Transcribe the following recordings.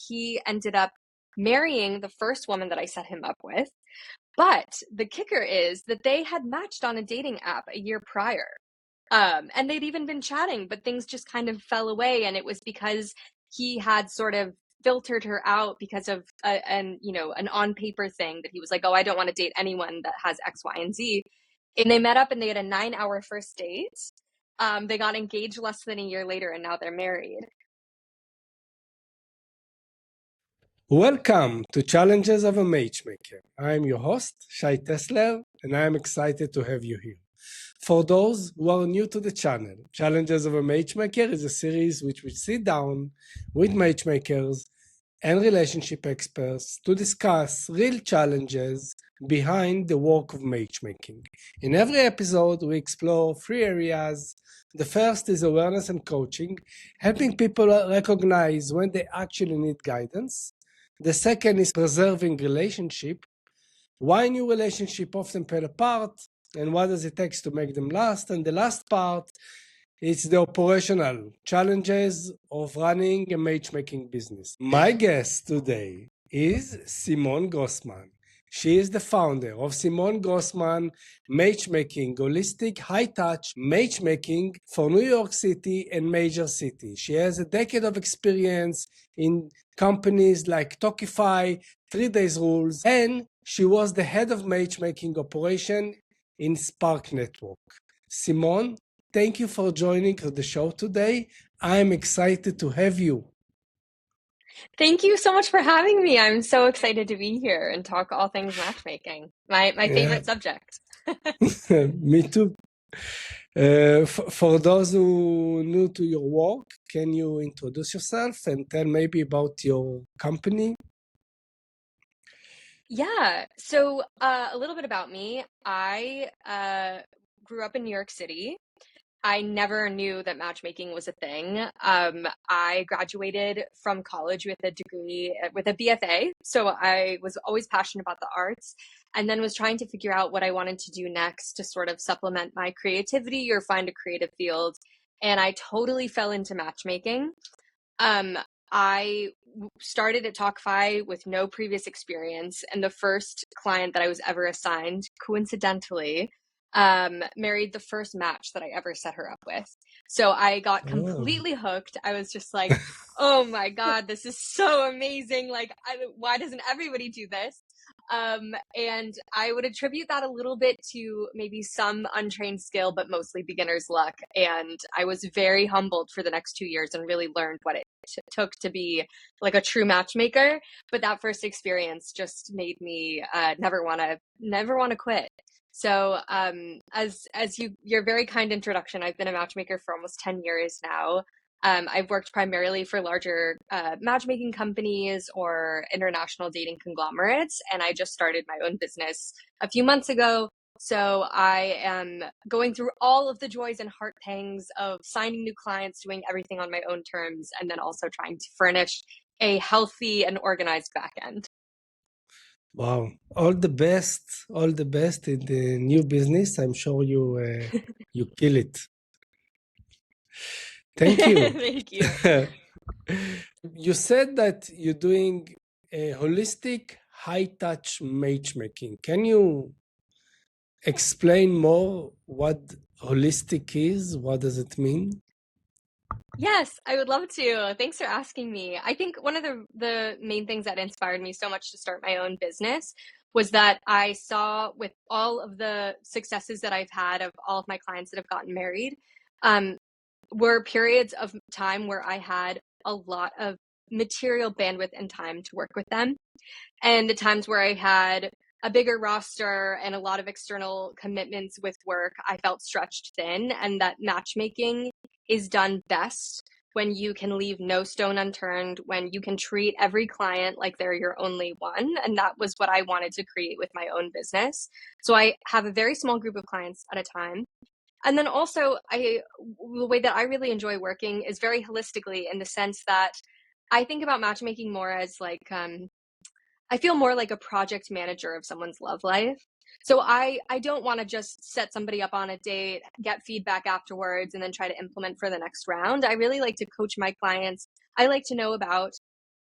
he ended up marrying the first woman that I set him up with. But the kicker is that they had matched on a dating app a year prior. And they'd even been chatting, but things just kind of fell away. And it was because he had sort of filtered her out because of an on paper thing that he was like, oh, I don't want to date anyone that has X, Y, and Z. And they met up and they had a 9-hour first date. They got engaged less than a year later, and now they're married. Welcome to Challenges of a Matchmaker. I'm your host, Shai Tesler, and I'm excited to have you here. For those who are new to the channel, Challenges of a Matchmaker is a series which we sit down with matchmakers and relationship experts to discuss real challenges behind the work of matchmaking. In every episode, we explore 3 areas. The first is awareness and coaching, helping people recognize when they actually need guidance. The second is preserving relationship, why new relationships often fall apart, and what does it take to make them last. And the last part is the operational challenges of running a matchmaking business. My guest today is Simone Grossman. She is the founder of Simone Grossman Matchmaking, holistic high-touch matchmaking for New York City and major cities. She has a decade of experience in companies like Talkify, 3 Days Rules, and she was the head of matchmaking operation in Spark Network. Simone, thank you for joining the show today. I'm excited to have you. Thank you so much for having me. I'm so excited to be here and talk all things matchmaking. My favorite subject. Me too. For those who new to your work, can you introduce yourself and tell maybe about your company? Yeah. So a little bit about me. I grew up in New York City. I never knew that matchmaking was a thing. I graduated from college with a degree, with a BFA. So I was always passionate about the arts, and then was trying to figure out what I wanted to do next to sort of supplement my creativity or find a creative field. And I totally fell into matchmaking. I started at Talkify with no previous experience, and the first client that I was ever assigned, coincidentally, married the first match that I ever set her up with. So I got completely hooked. I was just like, oh my God, this is so amazing. Like, why doesn't everybody do this? And I would attribute that a little bit to maybe some untrained skill, but mostly beginner's luck. And I was very humbled for the next 2 years and really learned what it took to be like a true matchmaker. But that first experience just made me never want to quit. So as your very kind introduction, I've been a matchmaker for almost 10 years now. I've worked primarily for larger matchmaking companies or international dating conglomerates, and I just started my own business a few months ago. So I am going through all of the joys and heart pangs of signing new clients, doing everything on my own terms, and then also trying to furnish a healthy and organized back end. Wow. All the best in the new business. I'm sure you kill it. Thank you. Thank you. You said that you're doing a holistic high-touch matchmaking. Can you explain more what holistic is? What does it mean? Yes, I would love to. Thanks for asking me. I think one of the main things that inspired me so much to start my own business was that I saw with all of the successes that I've had of all of my clients that have gotten married, were periods of time where I had a lot of material bandwidth and time to work with them. And the times where I had a bigger roster and a lot of external commitments with work, I felt stretched thin, and that matchmaking is done best when you can leave no stone unturned, when you can treat every client like they're your only one. And that was what I wanted to create with my own business. So I have a very small group of clients at a time. And then also, the way that I really enjoy working is very holistically, in the sense that I think about matchmaking more as like, I feel more like a project manager of someone's love life. So I don't want to just set somebody up on a date, get feedback afterwards, and then try to implement for the next round. I really like to coach my clients. I like to know about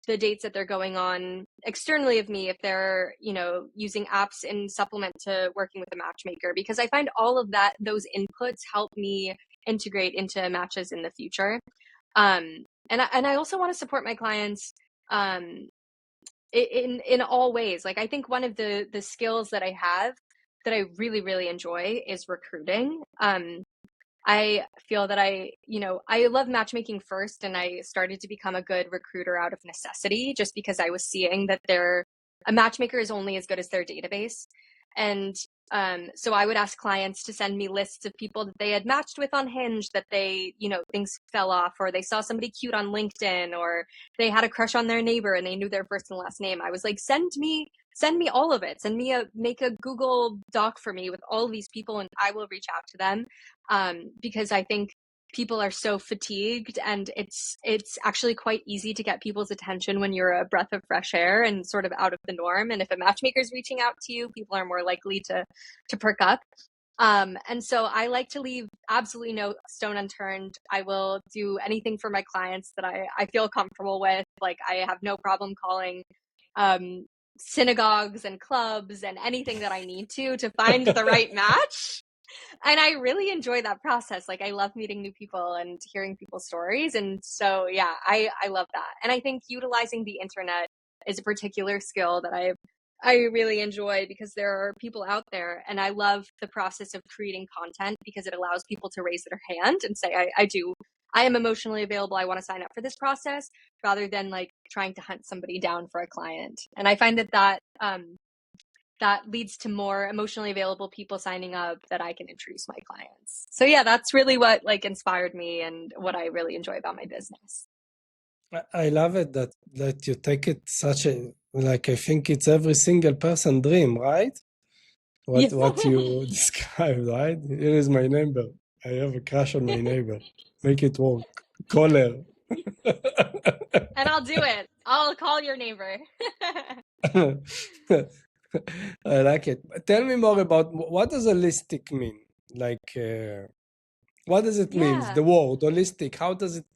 the dates that they're going on externally of me, if they're, you know, using apps in supplement to working with a matchmaker, because I find all of that, those inputs help me integrate into matches in the future. And I also want to support my clients in all ways. Like, I think one of the skills that I have that I really, really enjoy is recruiting. I feel that I love matchmaking first, and I started to become a good recruiter out of necessity, just because I was seeing that a matchmaker is only as good as their database. And so I would ask clients to send me lists of people that they had matched with on Hinge, that they, you know, things fell off, or they saw somebody cute on LinkedIn, or they had a crush on their neighbor and they knew their first and last name. I was like, send me all of it. Make a Google Doc for me with all of these people, and I will reach out to them. Because I think people are so fatigued, and it's actually quite easy to get people's attention when you're a breath of fresh air and sort of out of the norm. And if a matchmaker is reaching out to you, people are more likely to perk up. And so I like to leave absolutely no stone unturned. I will do anything for my clients that I feel comfortable with. Like, I have no problem calling synagogues and clubs and anything that I need to find the right match. And I really enjoy that process. Like, I love meeting new people and hearing people's stories. And so, yeah, I love that. And I think utilizing the internet is a particular skill that I really enjoy, because there are people out there, and I love the process of creating content, because it allows people to raise their hand and say, I am emotionally available. I want to sign up for this process, rather than like trying to hunt somebody down for a client. And I find that leads to more emotionally available people signing up that I can introduce my clients. So yeah, that's really what like inspired me and what I really enjoy about my business. I love it that you take it such a, like, I think it's every single person dream, right? What you described, right? Here is my neighbor. I have a crush on my neighbor. Make it work. Call her. And I'll do it. I'll call your neighbor. I like it. Tell me more about what does holistic mean? Like, what does it mean? Yeah. The word holistic. How does it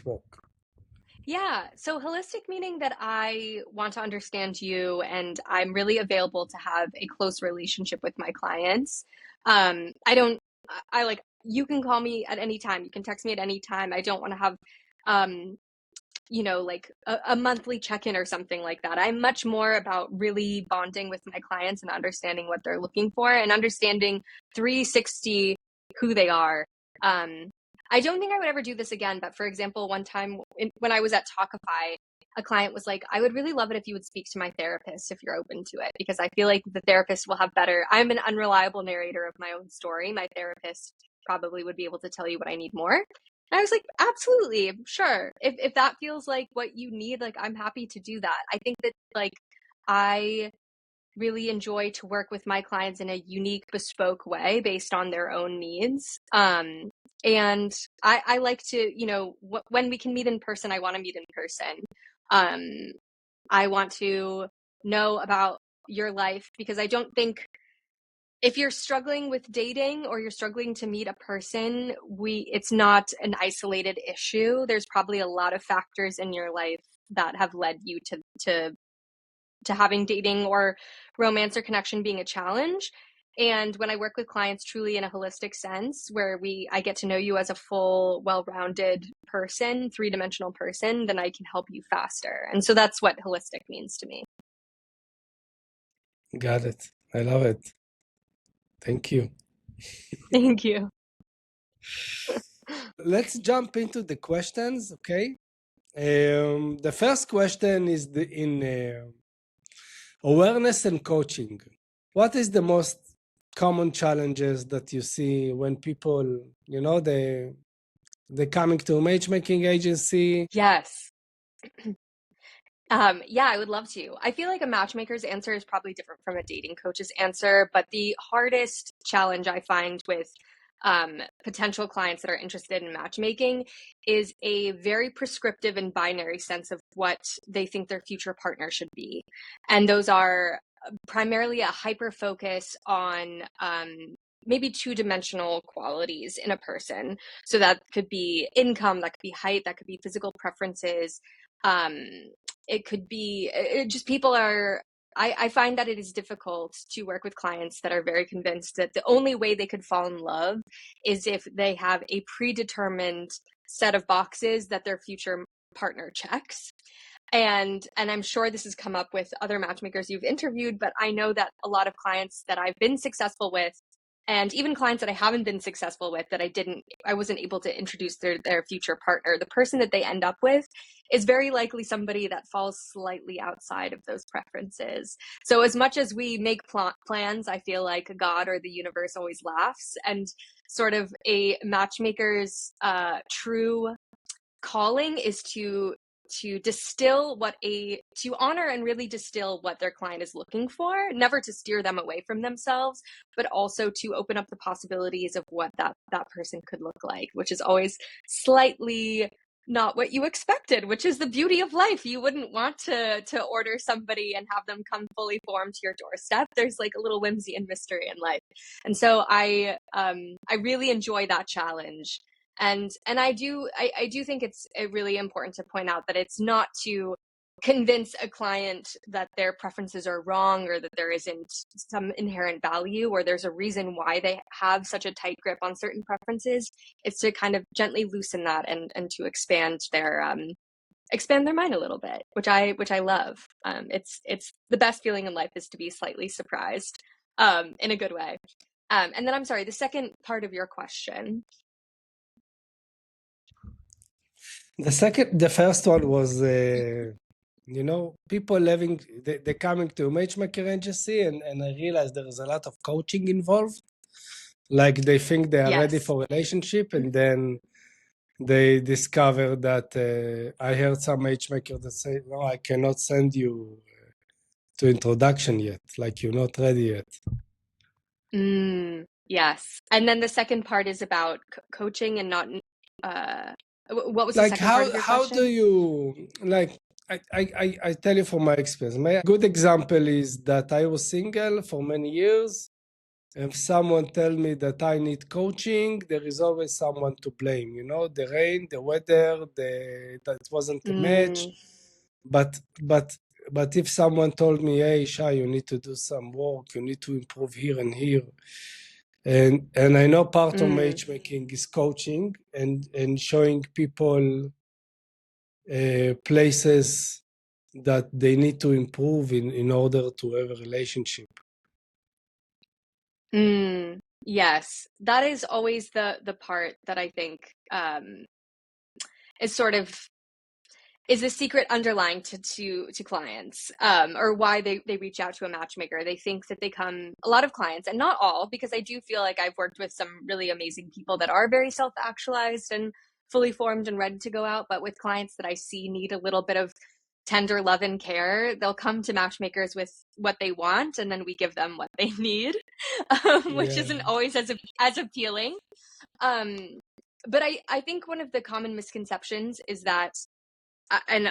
work? Yeah. So holistic, meaning that I want to understand you, and I'm really available to have a close relationship with my clients. I don't, I like, you can call me at any time. You can text me at any time. I don't want to have, you know, like a monthly check-in or something like that. I'm much more about really bonding with my clients and understanding what they're looking for, and understanding 360 who they are. I don't think I would ever do this again, but for example, one time when I was at Talkify, a client was like, I would really love it if you would speak to my therapist if you're open to it, because I feel like the therapist will have better. I'm an unreliable narrator of my own story. My therapist probably would be able to tell you what I need more. And I was like, absolutely, sure. If that feels like what you need, like, I'm happy to do that. I think that like I really enjoy to work with my clients in a unique, bespoke way based on their own needs. And I like to, you know, when we can meet in person, I want to meet in person. I want to know about your life, because I don't think, if you're struggling with dating or you're struggling to meet a person, it's not an isolated issue. There's probably a lot of factors in your life that have led you to having dating or romance or connection being a challenge. And when I work with clients truly in a holistic sense, where I get to know you as a full, well-rounded person, three-dimensional person, then I can help you faster. And so that's what holistic means to me. Got it. I love it. Thank you. Thank you. Let's jump into the questions, okay? The first question is in awareness and coaching. What is the most common challenges that you see when people, you know, they're coming to a matchmaking agency? Yes. Yeah, I would love to. I feel like a matchmaker's answer is probably different from a dating coach's answer, but the hardest challenge I find with potential clients that are interested in matchmaking is a very prescriptive and binary sense of what they think their future partner should be. And those are primarily a hyper focus on maybe two-dimensional qualities in a person. So that could be income, that could be height, that could be physical preferences. Um, it could be just people are. I find that it is difficult to work with clients that are very convinced that the only way they could fall in love is if they have a predetermined set of boxes that their future partner checks. And I'm sure this has come up with other matchmakers you've interviewed, but I know that a lot of clients that I've been successful with, and even clients that I haven't been successful with, that I wasn't able to introduce their future partner, the person that they end up with is very likely somebody that falls slightly outside of those preferences. So as much as we make plans, I feel like God or the universe always laughs, and sort of a matchmaker's true calling is to honor and really distill what their client is looking for, never to steer them away from themselves, but also to open up the possibilities of what that person could look like, which is always slightly not what you expected, which is the beauty of life. You wouldn't want to order somebody and have them come fully formed to your doorstep. There's like a little whimsy and mystery in life. And so I really enjoy that challenge. And I do think it's really important to point out that it's not to convince a client that their preferences are wrong, or that there isn't some inherent value, or there's a reason why they have such a tight grip on certain preferences. It's to kind of gently loosen that and to expand their mind a little bit, which I love. It's the best feeling in life is to be slightly surprised, in a good way. And then I'm sorry, the second part of your question. The first one was, people they coming to a matchmaker agency, and I realized there is a lot of coaching involved. Like they think they are ready Yes. for relationship, and then they discover that I heard some matchmaker that say, "No, I cannot send you to introduction yet. Like you're not ready yet." Yes. And then the second part is about coaching and not. What was the Like second part of your how do question? you like? I tell you from my experience. My good example is that I was single for many years. If someone tell me that I need coaching, there is always someone to blame. The rain, the weather, that wasn't a match. Mm, But if someone told me, "Hey, Shai, you need to do some work. You need to improve here and here," and I know part of mm, matchmaking is coaching and showing people places that they need to improve in order to have a relationship. yes. That is always the part that I think is sort of is the secret underlying to clients, or why they reach out to a matchmaker. They think that a lot of clients, and not all, because I do feel like I've worked with some really amazing people that are very self-actualized and fully formed and ready to go out. But with clients that I see need a little bit of tender love and care, they'll come to matchmakers with what they want, and then we give them what they need, which Yeah. isn't always as appealing. But I think one of the common misconceptions is that, and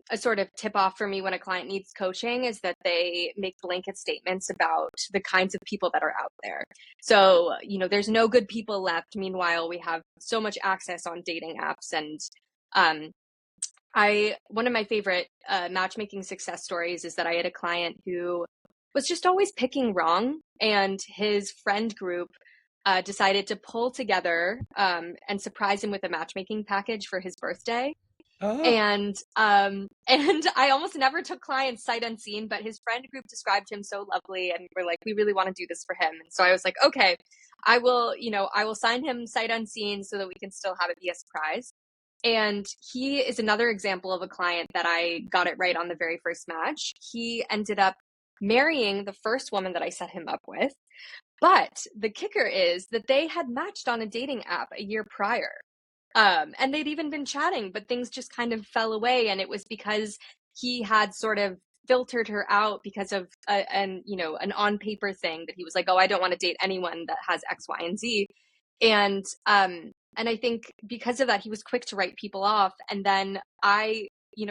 a sort of tip off for me when a client needs coaching, is that they make blanket statements about the kinds of people that are out there. So, there's no good people left. Meanwhile, we have so much access on dating apps. And um, one of my favorite matchmaking success stories is that I had a client who was just always picking wrong, and his friend group decided to pull together and surprise him with a matchmaking package for his birthday. Ah, And and I almost never took clients sight unseen, but his friend group described him so lovely, and were like, we really want to do this for him. And so I was like, okay, I will sign him sight unseen so that we can still have it be a surprise. And he is another example of a client that I got it right on the very first match. He ended up marrying the first woman that I set him up with. But the kicker is that they had matched on a dating app a year prior. And they'd even been chatting, but things just kind of fell away. And it was because he had sort of filtered her out because of an on paper thing that he was like, oh, I don't want to date anyone that has X, Y, and Z. And I think because of that, he was quick to write people off. And then I,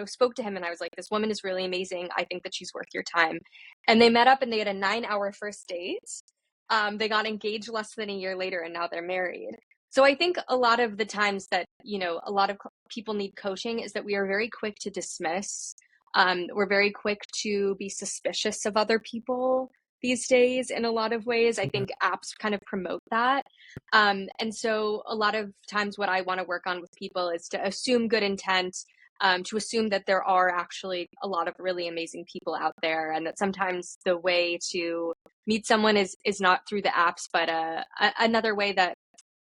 spoke to him, and I was like, this woman is really amazing. I think that she's worth your time. And they met up, and they had a 9-hour first date. They got engaged less than a year later and now they're married. So I think a lot of the times that, a lot of people need coaching is that we are very quick to dismiss. We're very quick to be suspicious of other people these days in a lot of ways. I think apps kind of promote that. And so a lot of times what I want to work on with people is to assume good intent, to assume that there are actually a lot of really amazing people out there, and that sometimes the way to meet someone is not through the apps, but another way that,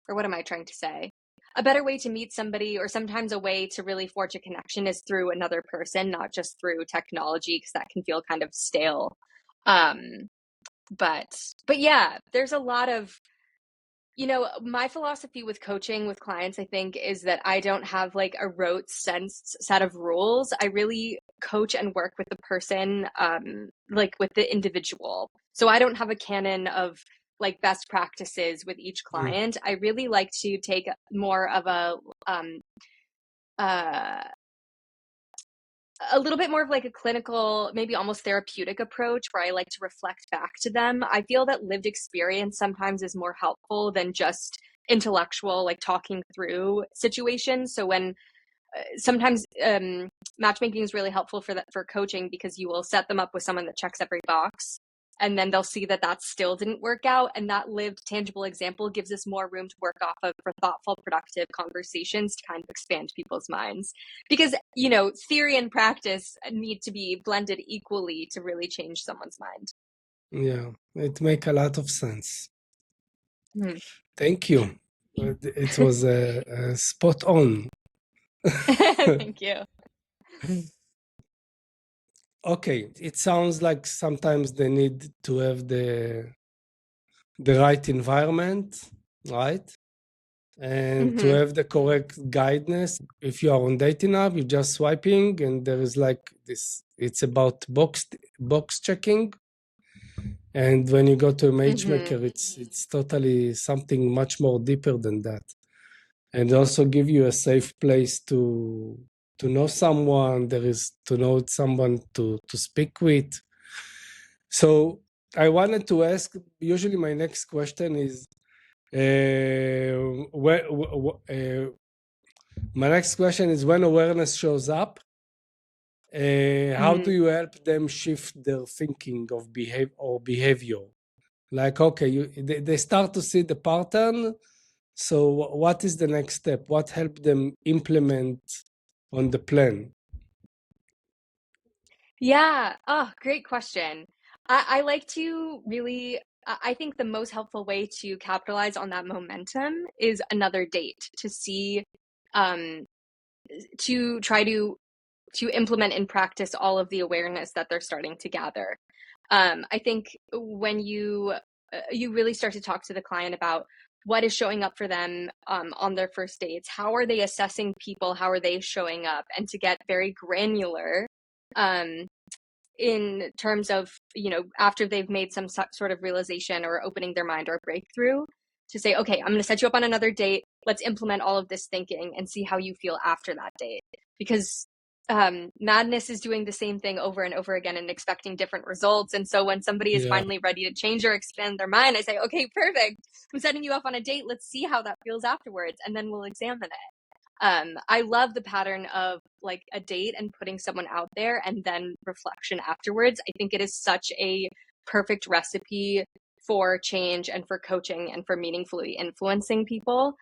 or what am I trying to say? A better way to meet somebody, or sometimes a way to really forge a connection, is through another person, not just through technology, because that can feel kind of stale. But yeah, there's a lot of, my philosophy with coaching with clients, I think, is that I don't have like a rote set of rules. I really coach and work with the person, like with the individual. So I don't have a canon of like best practices with each client. I really like to take more of uh, a little bit more of like a clinical, maybe almost therapeutic approach, where I like to reflect back to them. I feel that lived experience sometimes is more helpful than just intellectual, like talking through situations. So when sometimes matchmaking is really helpful for that, for coaching, because you will set them up with someone that checks every box, and then they'll see that that still didn't work out, and that lived tangible example gives us more room to work off of for thoughtful, productive conversations to kind of expand people's minds, because theory and practice need to be blended equally to really change someone's mind. Yeah, it makes a lot of sense. Hmm. Thank you. It was spot on. Thank you. Okay, it sounds like sometimes they need to have the right environment, right? And to have the correct guidance. If you are on dating app, you're just swiping, and there is like this. It's about box checking. And when you go to a matchmaker, it's totally something much more deeper than that. And also give you a safe place to know someone. There is to know someone to speak with. So I wanted to ask. Usually, my next question is, my next question is, when awareness shows up, how do you help them shift their thinking of behavior? Like, okay, they start to see the pattern. So what is the next step? What help them implement on the plan? Yeah. Oh, great question. I like to really, I think the most helpful way to capitalize on that momentum is another date, to see, um, to try to implement in practice all of the awareness that they're starting to gather. I think when you really start to talk to the client about what is showing up for them on their first dates, how are they assessing people, how are they showing up, and to get very granular um, in terms of, after they've made some sort of realization or opening their mind or breakthrough, to say, okay, I'm going to set you up on another date. Let's implement all of this thinking and see how you feel after that date. Because madness is doing the same thing over and over again and expecting different results. And so when somebody is finally ready to change or expand their mind, I say, okay, perfect. I'm setting you up on a date. Let's see how that feels afterwards. And then we'll examine it. I love the pattern of like a date and putting someone out there and then reflection afterwards. I think it is such a perfect recipe for change and for coaching and for meaningfully influencing people.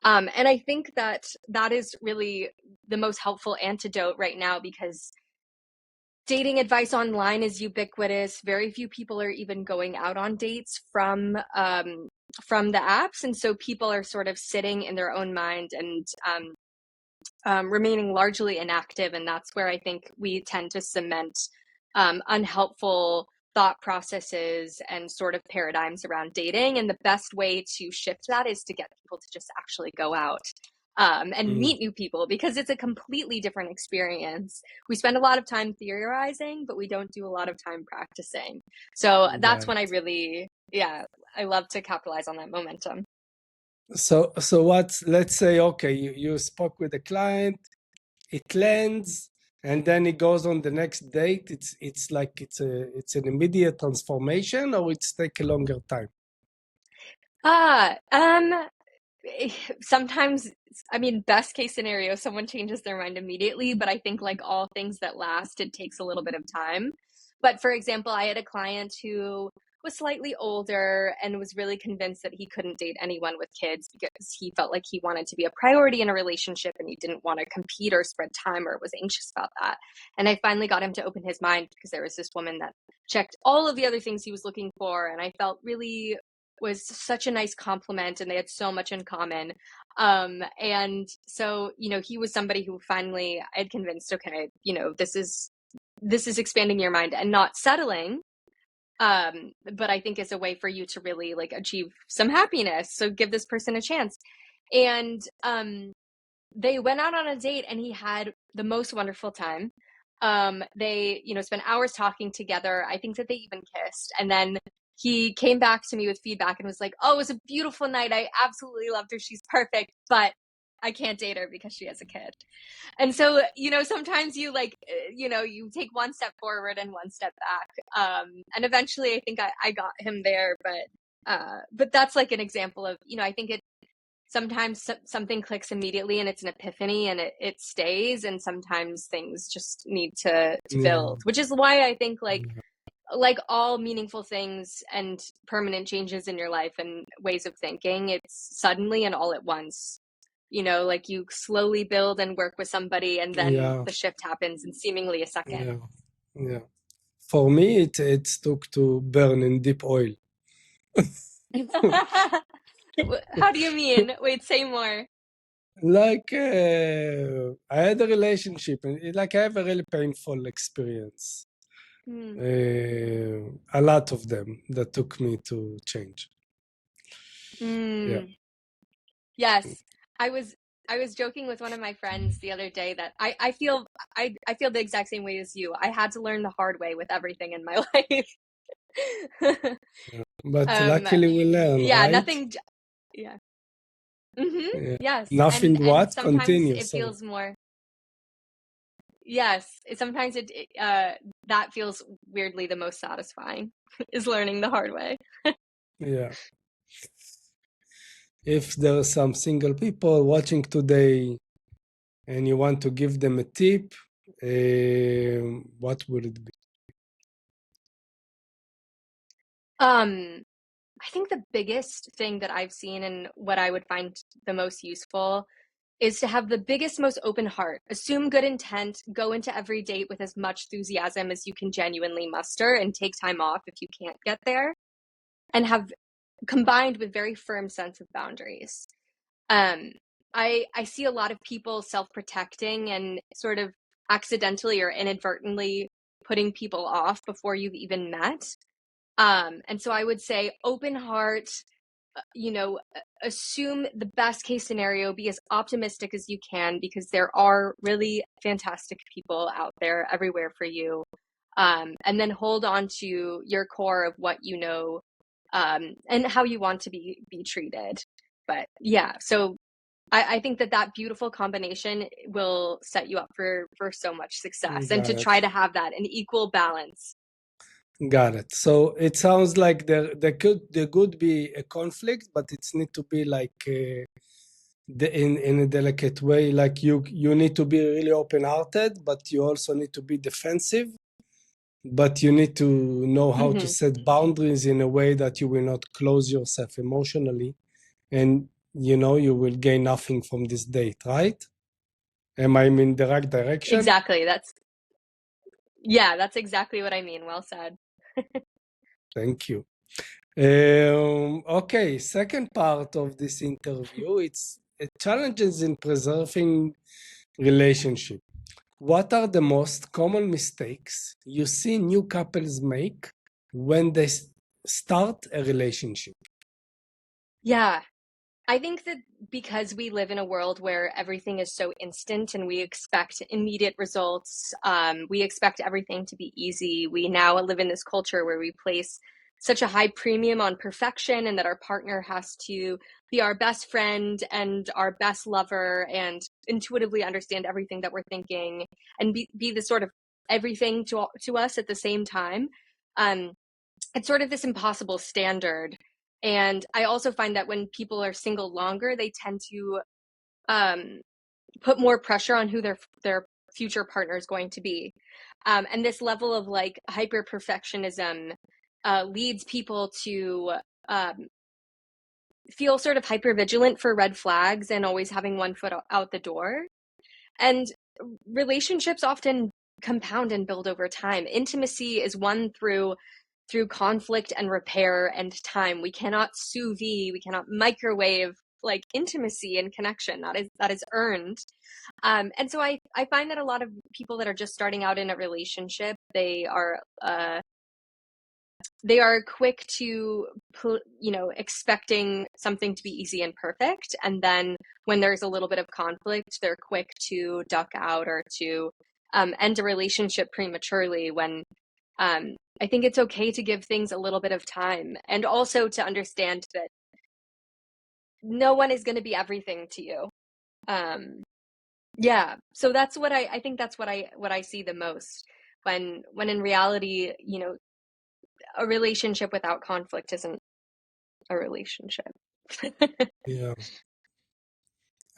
And I think that that is really the most helpful antidote right now, because dating advice online is ubiquitous. Very few people are even going out on dates from the apps, and so people are sort of sitting in their own mind and remaining largely inactive. And that's where I think we tend to cement unhelpful thought processes and sort of paradigms around dating. And the best way to shift that is to get people to just actually go out and meet new people, because it's a completely different experience. We spend a lot of time theorizing, but we don't do a lot of time practicing. So that's when I really, I love to capitalize on that momentum. So let's say, okay, you spoke with the client, it lands, and then it goes on the next date. It's like it's an immediate transformation, or it's take a longer time? Ah, sometimes, I mean, best case scenario, someone changes their mind immediately, but I think like all things that last, it takes a little bit of time. But for example, I had a client who was slightly older and was really convinced that he couldn't date anyone with kids because he felt like he wanted to be a priority in a relationship and he didn't want to compete or spread time or was anxious about that. And I finally got him to open his mind because there was this woman that checked all of the other things he was looking for. And I felt really was such a nice compliment and they had so much in common. And so, he was somebody who finally I had convinced, okay, this is expanding your mind and not settling. But I think is a way for you to really like achieve some happiness. So give this person a chance. And they went out on a date and he had the most wonderful time. They, spent hours talking together. I think that they even kissed. And then he came back to me with feedback and was like, "Oh, it was a beautiful night. I absolutely loved her. She's perfect, but I can't date her because she has a kid." And so, sometimes you like, you take one step forward and one step back. And eventually I think I got him there, but that's like an example of, I think it sometimes something clicks immediately and it's an epiphany and it stays. And sometimes things just need to Yeah, build, which is why I think yeah, like all meaningful things and permanent changes in your life and ways of thinking, it's suddenly and all at once. Like you slowly build and work with somebody and then yeah, the shift happens in seemingly a second. yeah, yeah. For me, it took to burn in deep oil. How do you mean? Wait, say more. Like I had a relationship, and like I have a really painful experience. Hmm. A lot of them that took me to change. Yeah. Mm. Yes. I was I was joking with one of my friends the other day that I feel the exact same way as you. I had to learn the hard way with everything in my life. Yeah. But Um, luckily we learn, yeah, right? nothing. Yeah. Mm-hmm. Yeah. Yes, Nothing and what? sometimes Continue, it sorry. feels more. Yes, sometimes that feels weirdly the most satisfying is learning the hard way. Yeah. If there are some single people watching today and you want to give them a tip, what would it be? Um, I think the biggest thing that I've seen and what I would find the most useful is to have the biggest, most open heart. Assume good intent, go into every date with as much enthusiasm as you can genuinely muster, and take time off if you can't get there, and have combined with very firm sense of boundaries. Um, I see a lot of people self-protecting and sort of accidentally or inadvertently putting people off before you've even met. And so I would say open heart, assume the best case scenario, be as optimistic as you can because there are really fantastic people out there everywhere for you. And then hold on to your core of what you know, and how you want to be treated. But yeah, so I think that beautiful combination will set you up for so much success and Got to it. try to have that an equal balance. Got it. So it sounds like there could be a conflict, but it's need to be like in a delicate way. Like you need to be really open hearted, but you also need to be defensive. But you need to know how to Hmm. set boundaries in a way that you will not close yourself emotionally, and you will gain nothing from this date, right? Am I in the right direction? Exactly. That's exactly what I mean. Well said. Thank you. Okay, second part of this interview, it's challenges in preserving relationship. What are the most common mistakes you see new couples make when they start a relationship? Yeah. I think that because we live in a world where everything is so instant and we expect immediate results, we expect everything to be easy. We now live in this culture where we place such a high premium on perfection and that our partner has to be our best friend and our best lover and intuitively understand everything that we're thinking and be the sort of everything to us at the same time. Um, it's sort of this impossible standard. And I also find that when people are single longer, they tend to put more pressure on who their future partner is going to be. And this level of like hyper perfectionism leads people to feel sort of hyper vigilant for red flags and always having one foot out the door. And relationships often compound and build over time. Intimacy is won through conflict and repair and time. We cannot sous vide, we cannot microwave like intimacy and connection that is earned. And so I find that a lot of people that are just starting out in a relationship, they are quick to, expecting something to be easy and perfect. And then when there's a little bit of conflict, they're quick to duck out or to end a relationship prematurely when I think it's okay to give things a little bit of time, and also to understand that no one is going to be everything to you. Yeah. So that's what I think that's what I see the most when in reality, a relationship without conflict isn't a relationship. Yeah.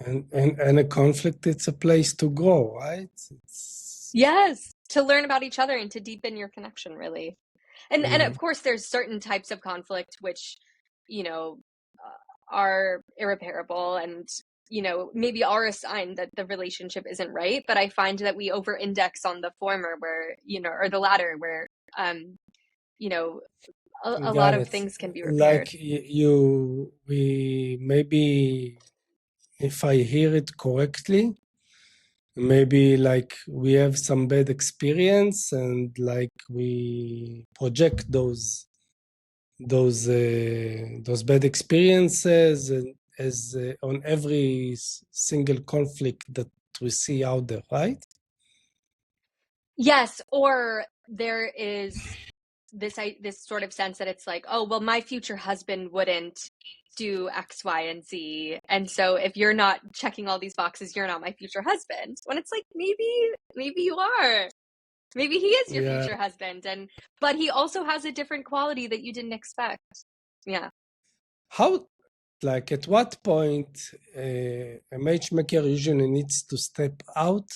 And a conflict, it's a place to grow, right? It's Yes, to learn about each other and to deepen your connection, really. And yeah. of course there's certain types of conflict which, you know, are irreparable and, maybe are a sign that the relationship isn't right, but I find that we over index on the former where, or the latter where you know, a lot Got of it. things can be repaired. Like we maybe, if I hear it correctly, maybe like we have some bad experience and like we project those bad experiences and as on every single conflict that we see out there, right? Yes, or there is this sort of sense that it's like, oh, well, my future husband wouldn't do X, Y, and Z. And so if you're not checking all these boxes, you're not my future husband. When it's like, maybe you are. Maybe he is your Yeah. future husband, but he also has a different quality that you didn't expect. Yeah. How, like, at what point a matchmaker usually needs to step out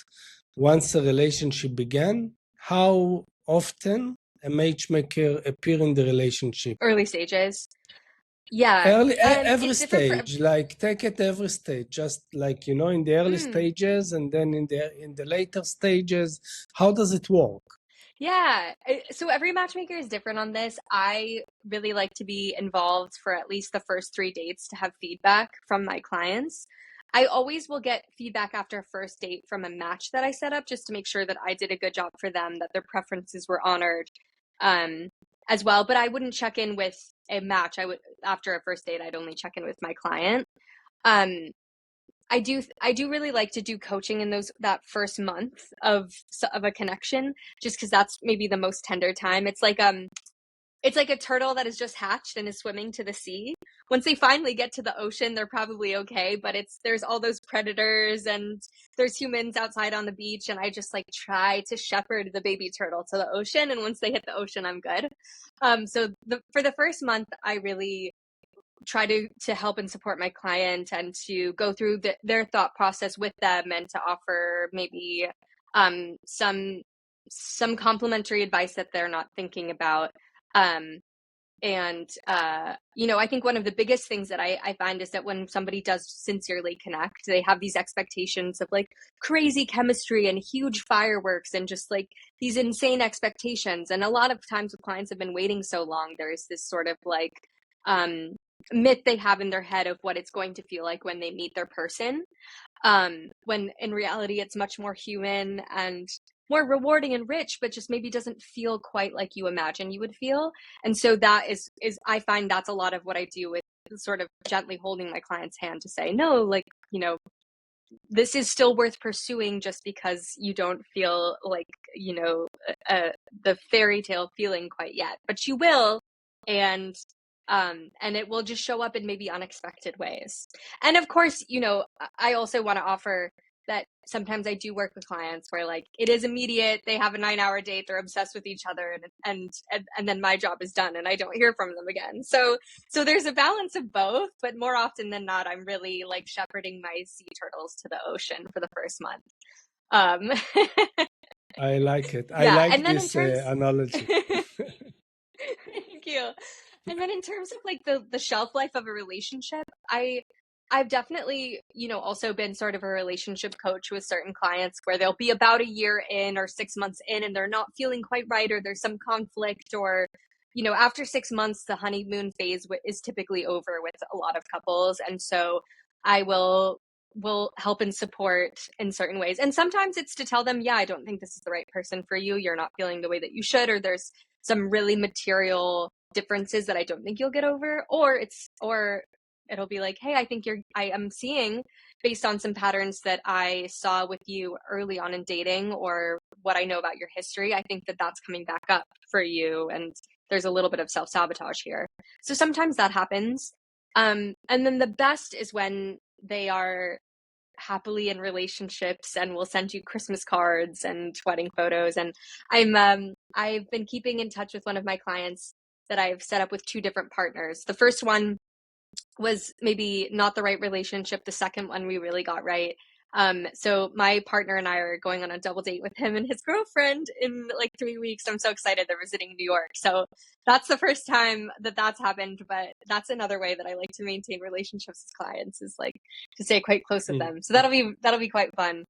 once a relationship began? How often a matchmaker appear in the relationship? Early stages. Yeah. Early, every It's different for stage, like take it every stage, just like in the early mm, stages and then in the later stages. How does it work? yeah. So every matchmaker is different on this. I really like to be involved for at least the first 3 dates to have feedback from my clients. I always will get feedback after a first date from a match that I set up just to make sure that I did a good job for them, that their preferences were honored, um, as well. But I wouldn't check in with a match. I would, after a first date, I'd only check in with my client. Um, I do really like to do coaching in that first month of a connection, just because that's maybe the most tender time. It's like a turtle that has just hatched and is swimming to the sea. Once they finally get to the ocean, they're probably okay, but there's all those predators and there's humans outside on the beach, and I just like try to shepherd the baby turtle to the ocean, and once they hit the ocean, I'm good. So for the first month, I really try to help and support my client and to go through their thought process with them and to offer maybe some complimentary advice that they're not thinking about. Um, and I think one of the biggest things that I find is that when somebody does sincerely connect, they have these expectations of like crazy chemistry and huge fireworks and just like these insane expectations. And a lot of times when clients have been waiting so long, there's this sort of like myth they have in their head of what it's going to feel like when they meet their person, when in reality it's much more human and more rewarding and rich, but just maybe doesn't feel quite like you imagine you would feel. And so that is I find that's a lot of what I do with sort of gently holding my client's hand to say, no, like, this is still worth pursuing just because you don't feel like, the fairy tale feeling quite yet, but you will. And it will just show up in maybe unexpected ways. And of course, I also want to offer that sometimes I do work with clients where like it is immediate, they have a 9-hour date, they're obsessed with each other, and then my job is done and I don't hear from them again. So there's a balance of both, but more often than not, I'm really like shepherding my sea turtles to the ocean for the first month. Um, I like it. I yeah, like and then in this terms, analogy. thank you. And then in terms of like the shelf life of a relationship, I've definitely, also been sort of a relationship coach with certain clients where they'll be about a year in or 6 months in and they're not feeling quite right, or there's some conflict, or after 6 months the honeymoon phase is typically over with a lot of couples. And so I will help and support in certain ways. And sometimes it's to tell them, yeah, I don't think this is the right person for you. You're not feeling the way that you should, or there's some really material differences that I don't think you'll get over. Or it'll be like, hey, I am seeing, based on some patterns that I saw with you early on in dating, or what I know about your history, I think that that's coming back up for you. And there's a little bit of self-sabotage here. So sometimes that happens. And then the best is when they are happily in relationships and will send you Christmas cards and wedding photos. And I've been keeping in touch with one of my clients that I've set up with two different partners. The first one was maybe not the right relationship. The second one we really got right. So my partner and I are going on a double date with him and his girlfriend in like 3 weeks. I'm so excited. They're visiting New York. So that's the first time that that's happened. But that's another way that I like to maintain relationships with clients, is like to stay quite close with them. So that'll be quite fun.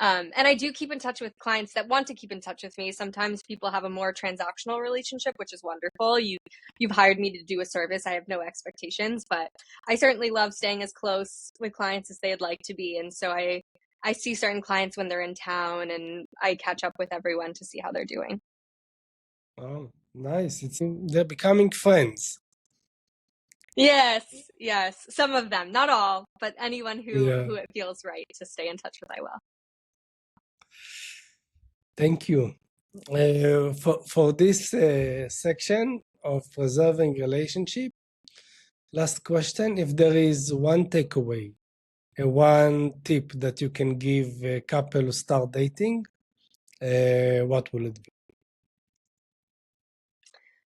And I do keep in touch with clients that want to keep in touch with me. Sometimes people have a more transactional relationship, which is wonderful. You've hired me to do a service. I have no expectations, but I certainly love staying as close with clients as they'd like to be. And so I see certain clients when they're in town, and I catch up with everyone to see how they're doing. Oh, nice. They're becoming friends. Yes, yes. Some of them, not all, but anyone Yeah. who it feels right to stay in touch with, I will. Thank you. For this section of preserving relationship, last question: if there is one takeaway, one tip that you can give a couple who start dating, what will it be?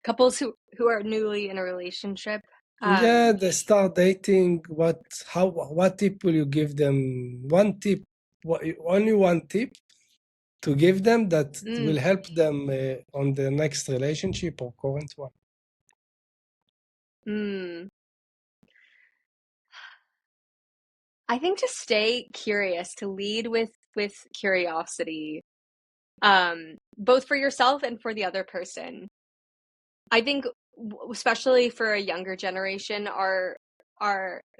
Couples who are newly in a relationship. Yeah, they start dating. What tip will you give them? One tip, only one tip to give them that will help them on the next relationship or current one. I think to stay curious, to lead with curiosity, both for yourself and for the other person. I think, especially for a younger generation,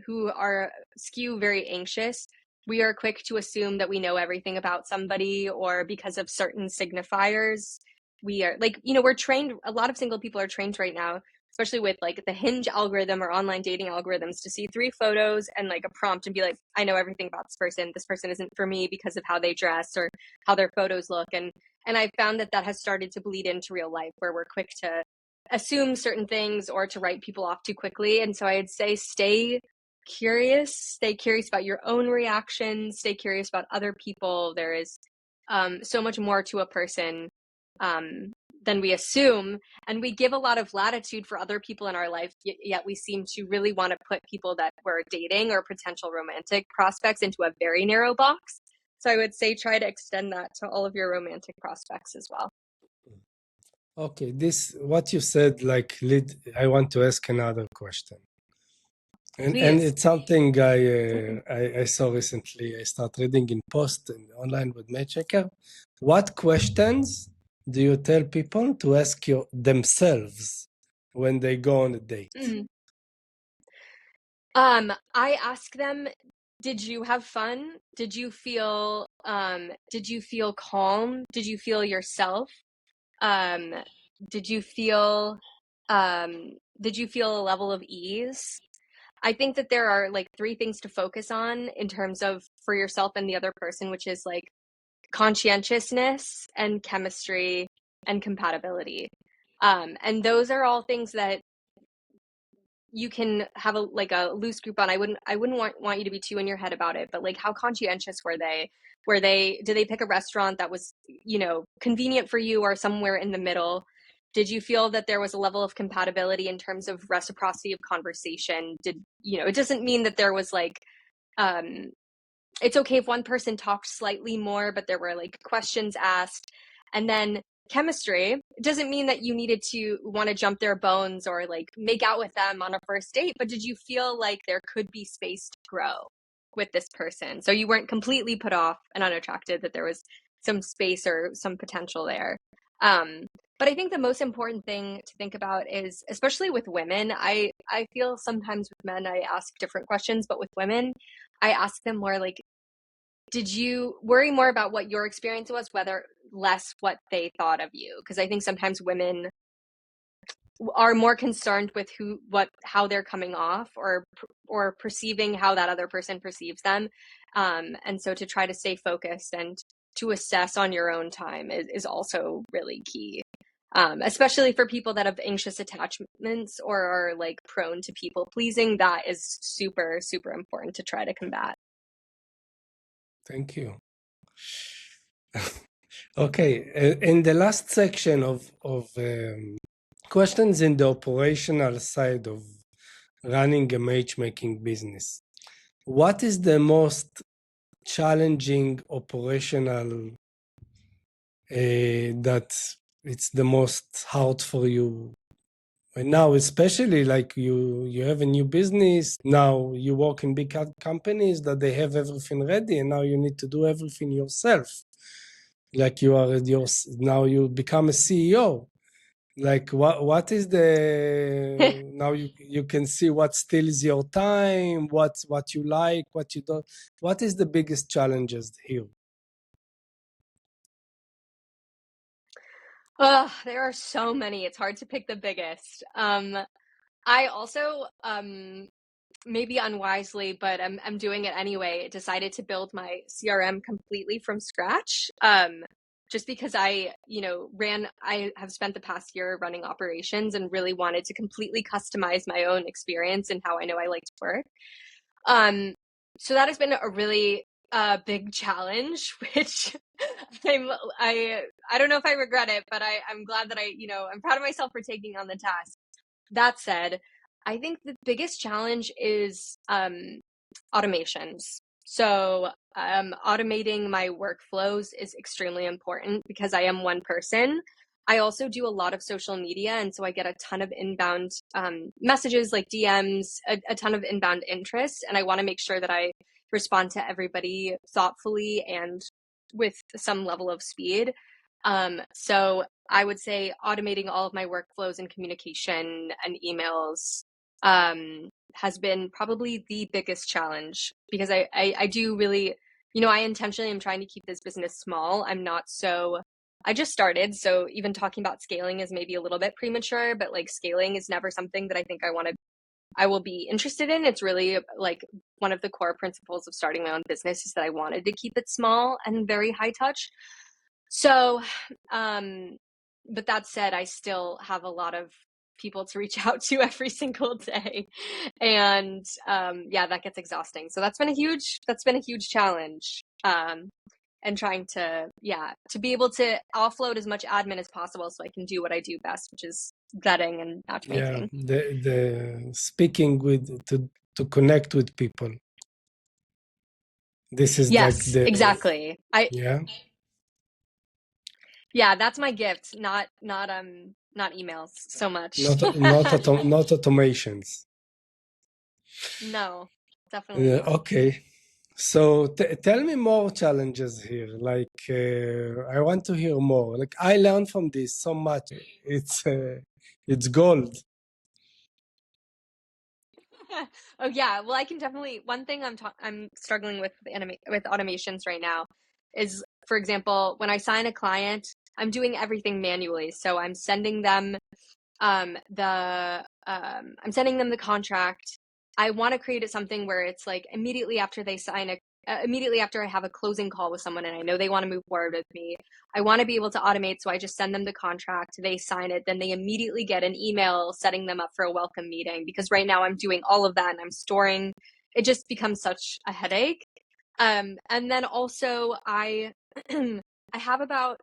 who are skew very anxious. We are quick to assume that we know everything about somebody, or because of certain signifiers, we are like, we're trained. A lot of single people are trained right now, especially with like the Hinge algorithm or online dating algorithms, to see 3 photos and like a prompt and be like, I know everything about this person. This person isn't for me because of how they dress or how their photos look. And I've found that has started to bleed into real life, where we're quick to assume certain things or to write people off too quickly. And so I'd say stay curious about your own reactions, stay curious about other people. There is so much more to a person than we assume, and we give a lot of latitude for other people in our life, yet we seem to really want to put people that we're dating or potential romantic prospects into a very narrow box. So I would say try to extend that to all of your romantic prospects as well. Okay, what you said, I want to ask another question. And Please. it's something I saw recently. I started reading in post and online with Matchmaker. What questions do you tell people to ask themselves when they go on a date? I ask them, did you have fun? Did you feel calm? Did you feel yourself? Um, did you feel a level of ease? I think that there are like 3 things to focus on in terms of for yourself and the other person, which is like conscientiousness and chemistry and compatibility. And those are all things that you can have a loose coupon. I wouldn't want you to be too in your head about it, but like, how conscientious were they? Did they pick a restaurant that was, convenient for you or somewhere in the middle? Did you feel that there was a level of compatibility in terms of reciprocity of conversation? It doesn't mean that there was like, um, it's okay if one person talked slightly more, but there were like questions asked. And then chemistry, it doesn't mean that you needed to want to jump their bones or like make out with them on a first date, but did you feel like there could be space to grow with this person? So you weren't completely put off and unattracted, that there was some space or some potential there. But I think the most important thing to think about is, especially with women, I feel sometimes with men, I ask different questions, but with women, I ask them more like, did you worry more about what your experience was, whether less what they thought of you? Because I think sometimes women are more concerned with how they're coming off, or perceiving how that other person perceives them. And so to try to stay focused and to assess on your own time is also really key. Especially for people that have anxious attachments or are like prone to people pleasing, that is super, super important to try to combat. Thank you. Okay, in the last section of questions in the operational side of running a matchmaking business, what is the most challenging operational that it's the most hard for you? And now, especially like you have a new business, now you work in big companies that they have everything ready, and now you need to do everything yourself. Like now you become a CEO. Like what is the now you can see what steals your time, what you like, what you don't. What is the biggest challenges here? Oh, there are so many. It's hard to pick the biggest. I also, maybe unwisely, but I'm doing it anyway, decided to build my CRM completely from scratch. Just because I have spent the past year running operations and really wanted to completely customize my own experience and how I know I like to work. So that has been a really big challenge, which I don't know if I regret it, but I'm glad that I'm proud of myself for taking on the task. That said, I think the biggest challenge is automations. So automating my workflows is extremely important because I am one person. I also do a lot of social media, and so I get a ton of inbound messages, like DMs, a ton of inbound interest, and I want to make sure that I respond to everybody thoughtfully and with some level of speed. So I would say automating all of my workflows and communication and emails has been probably the biggest challenge, because I do really, I intentionally am trying to keep this business small. I just started, so even talking about scaling is maybe a little bit premature, but like scaling is never something that I think I will be interested in. It's really like one of the core principles of starting my own business is that I wanted to keep it small and very high touch. So, but that said, I still have a lot of people to reach out to every single day. And yeah, that gets exhausting. So that's been a huge challenge. And trying to be able to offload as much admin as possible so I can do what I do best, which is vetting and matchmaking. Yeah, the speaking to connect with people. This is like Yes, exactly. Yeah. Yeah, that's my gift. Not emails so much. Not automations. No, definitely not. Okay. So tell me more challenges here. Like I want to hear more. Like I learned from this so much. It's gold. Oh yeah, well I can definitely. One thing I'm struggling with with automations right now is, for example, when I sign a client, I'm doing everything manually. So I'm sending them the contract. I want to create something where it's like immediately after they sign immediately after I have a closing call with someone and I know they want to move forward with me, I want to be able to automate. So I just send them the contract, they sign it, then they immediately get an email setting them up for a welcome meeting. Because right now I'm doing all of that and I'm storing, it just becomes such a headache. And then also I have about,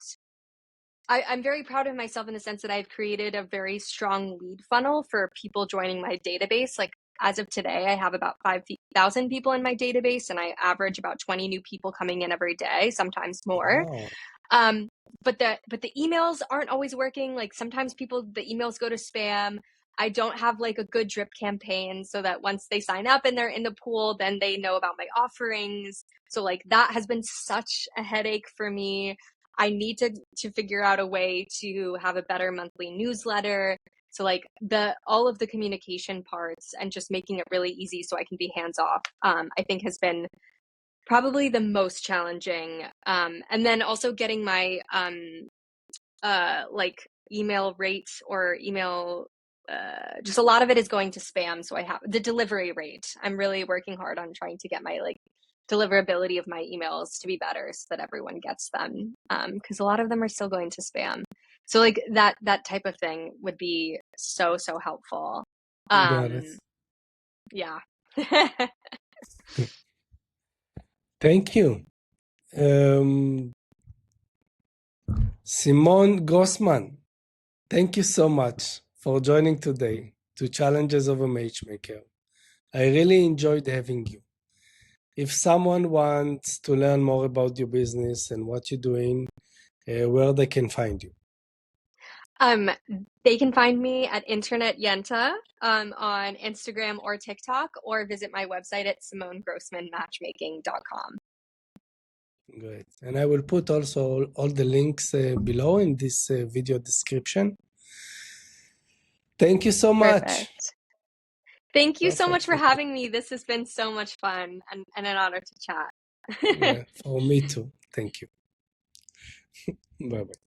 I'm very proud of myself in the sense that I've created a very strong lead funnel for people joining my database. Like as of today, I have about 5,000 people in my database, and I average about 20 new people coming in every day, sometimes more. Wow. Um, but the emails aren't always working. Like sometimes the emails go to spam. I don't have like a good drip campaign so that once they sign up and they're in the pool, then they know about my offerings. So like that has been such a headache for me. I need to figure out a way to have a better monthly newsletter. So like all of the communication parts and just making it really easy so I can be hands off, I think has been probably the most challenging. And then also getting my like email rate or email, just a lot of it is going to spam. So I have the delivery rate. I'm really working hard on trying to get my like deliverability of my emails to be better so that everyone gets them. Because a lot of them are still going to spam. So like that type of thing would be so helpful. Got it. Yeah. Thank you. Simone Grossman, thank you so much for joining today to Challenges of a Matchmaker. I really enjoyed having you. If someone wants to learn more about your business and what you're doing, where they can find you. They can find me at Internet Yenta on Instagram or TikTok, or visit my website at simonegrossmanmatchmaking.com. Great. And I will put also all the links below in this video description. Thank you so much. Perfect. Thank you so much for Perfect. having me. This has been so much fun and an honor to chat. Yeah, for me too. Thank you. Bye-bye.